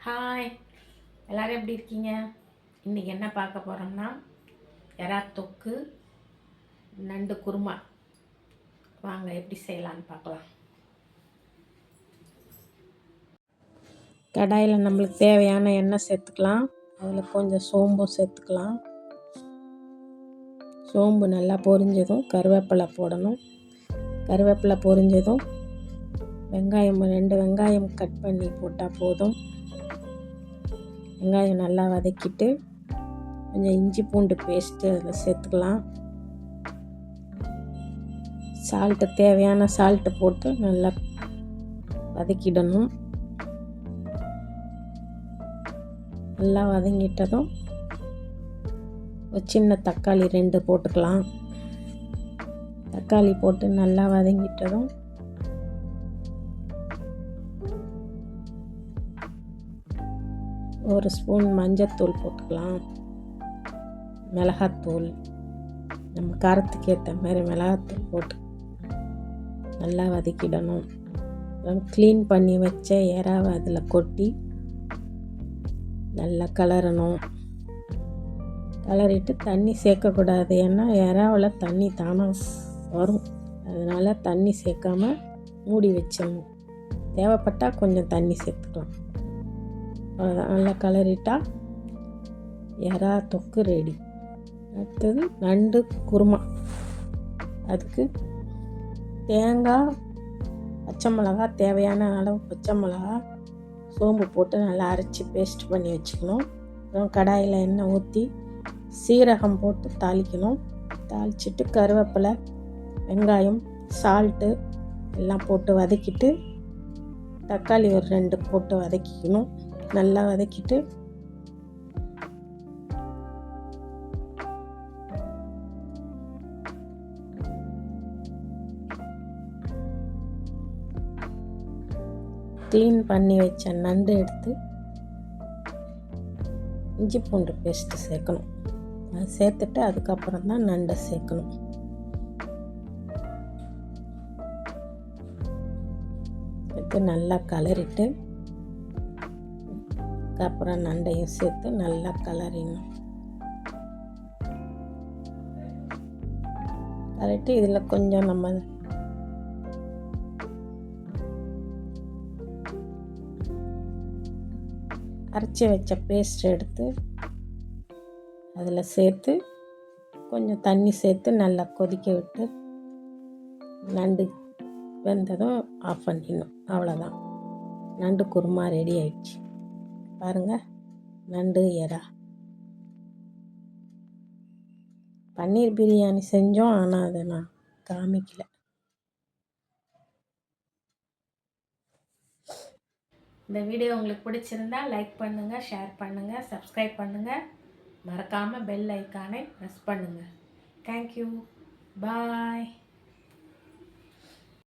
Hi, எல்லோரும் எப்படி இருக்கீங்க? இன்றைக்கி என்ன பார்க்க போகிறோம்னா எறா தொக்கு, நண்டு குருமா. வாங்க எப்படி செய்யலான்னு பார்க்கலாம். கடாயில் நம்மளுக்கு தேவையான எண்ணெய் சேர்த்துக்கலாம். அதில் கொஞ்சம் சோம்பும் சேர்த்துக்கலாம். சோம்பு நல்லா பொரிஞ்சதும் கருவேப்பிலை போடணும். கருவேப்பிலை பொரிஞ்சதும் வெங்காயம் 2 வெங்காயம் கட் பண்ணி போட்டால் போதும். வெங்காயம் நல்லா வதக்கிட்டு கொஞ்சம் இஞ்சி பூண்டு பேஸ்ட்டு அதில் சேர்த்துக்கலாம். தேவையான சால்ட்டு போட்டு நல்லா வதக்கிடணும். நல்லா வதங்கிட்டதும் ஒரு சின்ன தக்காளி 2 போட்டுக்கலாம். தக்காளி போட்டு நல்லா வதங்கிட்டதும் ஒரு ஸ்பூன் மஞ்சத்தூள் போட்டுக்கலாம். மிளகாத்தூள் நம்ம காரத்துக்கு ஏற்ற மாதிரி மிளகாத்தூள் போட்டு நல்லா வதக்கிடணும். க்ளீன் பண்ணி வச்ச எறாவை அதில் கொட்டி நல்லா கலரணும். கலரிட்டு தண்ணி சேர்க்கக்கூடாது, ஏன்னா எறாவில் தண்ணி தானாக வரும். அதனால் தண்ணி சேர்க்காம மூடி வச்சிடணும். தேவைப்பட்டால் கொஞ்சம் தண்ணி சேர்த்துக்கலாம். அவ்வளோதான். நல்லா கலரிட்டா எறா தொக்கு ரெடி. அடுத்தது நண்டு குருமா. அதுக்கு தேங்காய், பச்சை மிளகா, தேவையான அளவு பச்சை மிளகா, சோம்பு போட்டு நல்லா அரைச்சி பேஸ்ட் பண்ணி வச்சுக்கணும். அப்புறம் கடாயில் எண்ணெய் ஊற்றி சீரகம் போட்டு தாளிக்கணும். தாளிச்சிட்டு கருவேப்பிலை, வெங்காயம், சால்ட்டு எல்லாம் போட்டு வதக்கிட்டு தக்காளி ஒரு 2 போட்டு வதக்கிக்கணும். நல்லா வதக்கிட்டு க்ளீன் பண்ணி வச்ச நண்டு எடுத்து இஞ்சி பூண்டு பேஸ்ட்டு சேர்க்கணும். அது சேர்த்துட்டு அதுக்கப்புறம் தான் நண்டை சேர்க்கணும். எடுத்து நல்லா கலரிட்டு அப்புறம் நண்டையும் சேர்த்து நல்லா கலரிடணும். கலரிட்டு இதில் கொஞ்சம் நம்ம அரைச்சி வச்ச பேஸ்ட் எடுத்து அதில் சேர்த்து கொஞ்சம் தண்ணி சேர்த்து நல்லா கொதிக்க விட்டு நண்டு வெந்ததும் ஆஃப் பண்ணிடணும். அவ்வளோதான், நண்டு குருமா ரெடி ஆயிடுச்சு. பாருங்கள், நண்டு எறா. பன்னீர் பிரியாணி செஞ்சோம், ஆனால் அதை நான் காமிக்கல. இந்த வீடியோ உங்களுக்கு பிடிச்சிருந்தா லைக் பண்ணுங்கள், ஷேர் பண்ணுங்கள், சப்ஸ்கிரைப் பண்ணுங்கள். மறக்காமல் பெல் ஐக்கானை ப்ரெஸ் பண்ணுங்கள். தேங்க்யூ, பாய்.